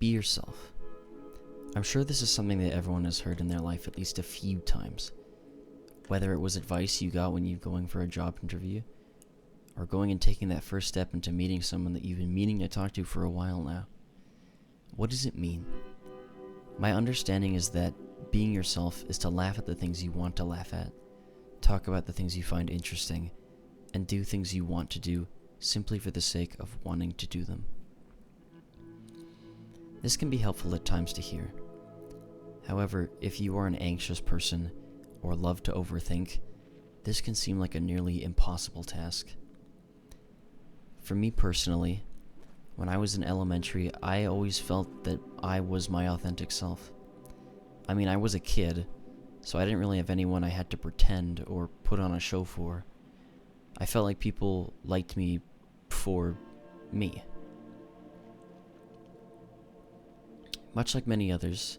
Be yourself. I'm sure this is something that everyone has heard in their life at least a few times. Whether it was advice you got when you're going for a job interview, or going and taking that first step into meeting someone that you've been meaning to talk to for a while now. What does it mean? My understanding is that being yourself is to laugh at the things you want to laugh at, talk about the things you find interesting, and do things you want to do simply for the sake of wanting to do them. This can be helpful at times to hear. However, if you are an anxious person or love to overthink, this can seem like a nearly impossible task. For me personally, when I was in elementary, I always felt that I was my authentic self. I mean, I was a kid, so I didn't really have anyone I had to pretend or put on a show for. I felt like people liked me for me. Much like many others,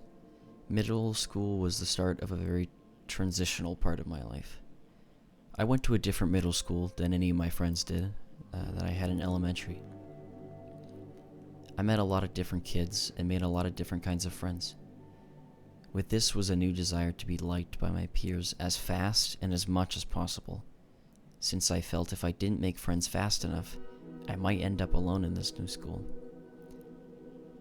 middle school was the start of a very transitional part of my life. I went to a different middle school than any of my friends did that I had in elementary. I met a lot of different kids and made a lot of different kinds of friends. With this was a new desire to be liked by my peers as fast and as much as possible, since I felt if I didn't make friends fast enough, I might end up alone in this new school.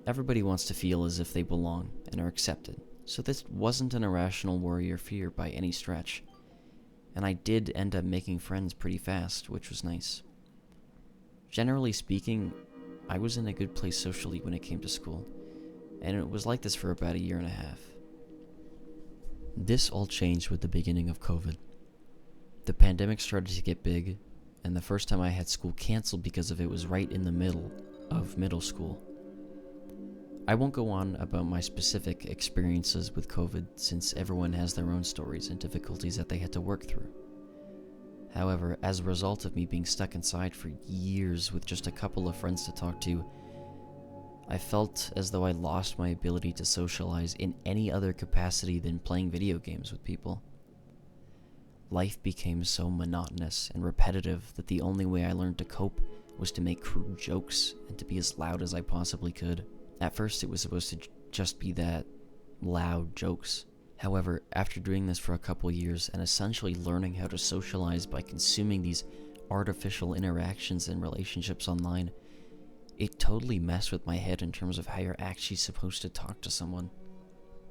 Everybody wants to feel as if they belong and are accepted, so this wasn't an irrational worry or fear by any stretch. And I did end up making friends pretty fast, which was nice. Generally speaking, I was in a good place socially when it came to school, and it was like this for about a year and a half. This all changed with the beginning of COVID. The pandemic started to get big, and the first time I had school canceled because of it was right in the middle of middle school. I won't go on about my specific experiences with COVID since everyone has their own stories and difficulties that they had to work through. However, as a result of me being stuck inside for years with just a couple of friends to talk to, I felt as though I lost my ability to socialize in any other capacity than playing video games with people. Life became so monotonous and repetitive that the only way I learned to cope was to make crude jokes and to be as loud as I possibly could. At first, it was supposed to just be that loud jokes. However, after doing this for a couple years and essentially learning how to socialize by consuming these artificial interactions and relationships online, it totally messed with my head in terms of how you're actually supposed to talk to someone.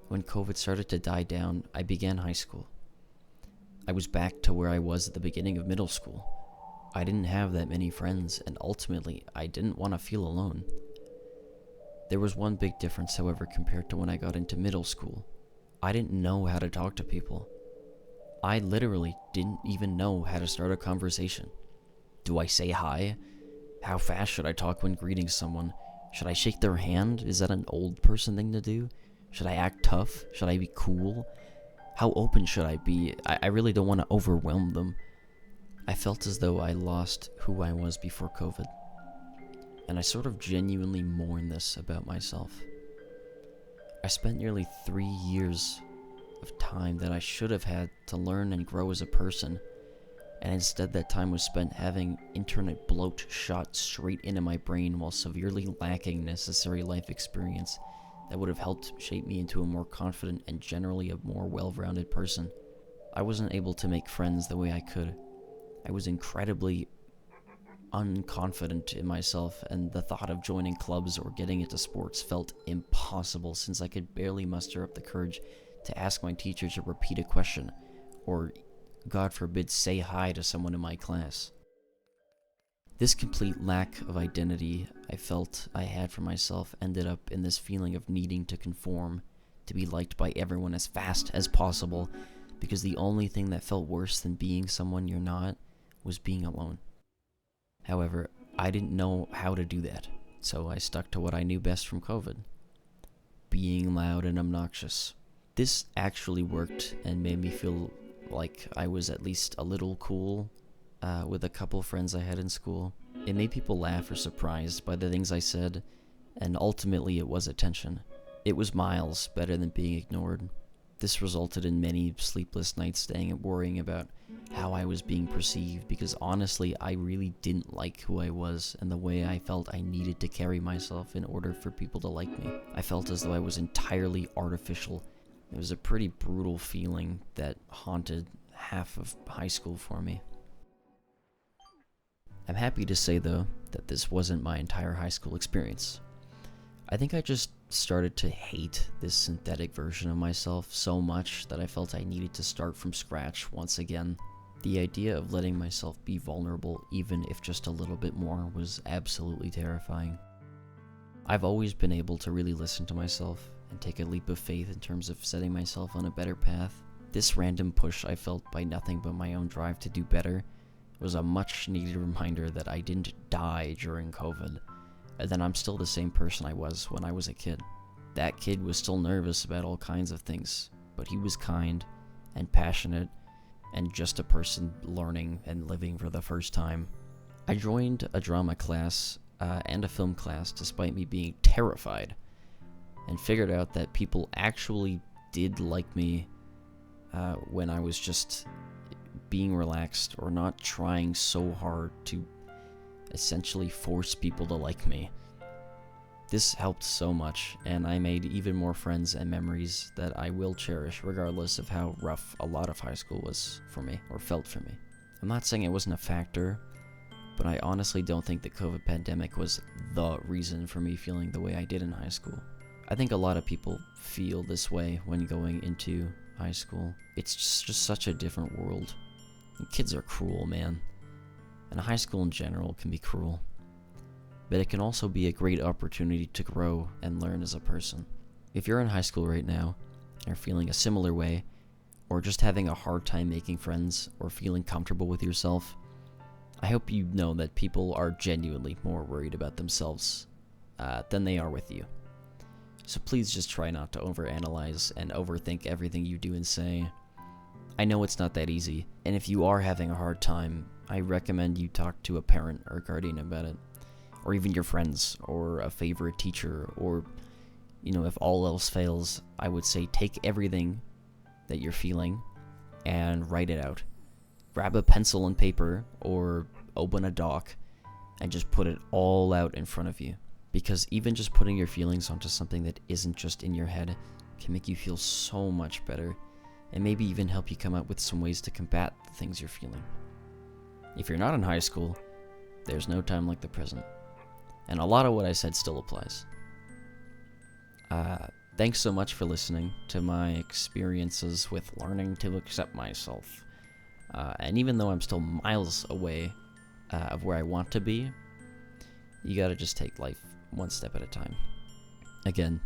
When COVID started to die down, I began high school. I was back to where I was at the beginning of middle school. I didn't have that many friends, and ultimately, I didn't want to feel alone. There was one big difference, however, compared to when I got into middle school. I didn't know how to talk to people. I literally didn't even know how to start a conversation. Do I say hi? How fast should I talk when greeting someone? Should I shake their hand? Is that an old person thing to do? Should I act tough? Should I be cool? How open should I be? I really don't want to overwhelm them. I felt as though I lost who I was before COVID. And I sort of genuinely mourn this about myself. I spent nearly 3 years of time that I should have had to learn and grow as a person, and instead that time was spent having internet bloat shot straight into my brain while severely lacking necessary life experience that would have helped shape me into a more confident and generally a more well-rounded person. I wasn't able to make friends the way I could. I was incredibly unconfident in myself, and the thought of joining clubs or getting into sports felt impossible since I could barely muster up the courage to ask my teacher to repeat a question, or, God forbid, say hi to someone in my class. This complete lack of identity I felt I had for myself ended up in this feeling of needing to conform, to be liked by everyone as fast as possible, because the only thing that felt worse than being someone you're not was being alone. However, I didn't know how to do that, so I stuck to what I knew best from COVID: being loud and obnoxious. This actually worked and made me feel like I was at least a little cool with a couple friends I had in school. It made people laugh or surprised by the things I said, and ultimately it was attention. It was miles better than being ignored. This resulted in many sleepless nights staying and worrying about how I was being perceived, because honestly, I really didn't like who I was and the way I felt I needed to carry myself in order for people to like me. I felt as though I was entirely artificial. It was a pretty brutal feeling that haunted half of high school for me. I'm happy to say, though, that this wasn't my entire high school experience. I think I just started to hate this synthetic version of myself so much that I felt I needed to start from scratch once again. The idea of letting myself be vulnerable, even if just a little bit more, was absolutely terrifying. I've always been able to really listen to myself and take a leap of faith in terms of setting myself on a better path. This random push I felt by nothing but my own drive to do better was a much needed reminder that I didn't die during COVID, and that I'm still the same person I was when I was a kid. That kid was still nervous about all kinds of things, but he was kind and passionate and just a person learning and living for the first time. I joined a drama class and a film class despite me being terrified, and figured out that people actually did like me when I was just being relaxed or not trying so hard to essentially force people to like me. This helped so much, and I made even more friends and memories that I will cherish regardless of how rough a lot of high school was for me, or felt for me. I'm not saying it wasn't a factor, but I honestly don't think the COVID pandemic was the reason for me feeling the way I did in high school. I think a lot of people feel this way when going into high school. It's just such a different world. And kids are cruel, man. And high school in general can be cruel. But it can also be a great opportunity to grow and learn as a person. If you're in high school right now and are feeling a similar way, or just having a hard time making friends or feeling comfortable with yourself, I hope you know that people are genuinely more worried about themselves than they are with you. So please just try not to overanalyze and overthink everything you do and say. I know it's not that easy, and if you are having a hard time, I recommend you talk to a parent or guardian about it, or even your friends, or a favorite teacher, or, if all else fails, I would say take everything that you're feeling and write it out. Grab a pencil and paper, or open a doc, and just put it all out in front of you. Because even just putting your feelings onto something that isn't just in your head can make you feel so much better, and maybe even help you come up with some ways to combat the things you're feeling. If you're not in high school, there's no time like the present. And a lot of what I said still applies. Thanks so much for listening to my experiences with learning to accept myself. And even though I'm still miles away of where I want to be, you gotta just take life one step at a time. Again,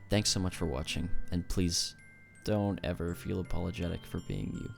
thanks so much for watching, and please don't ever feel apologetic for being you.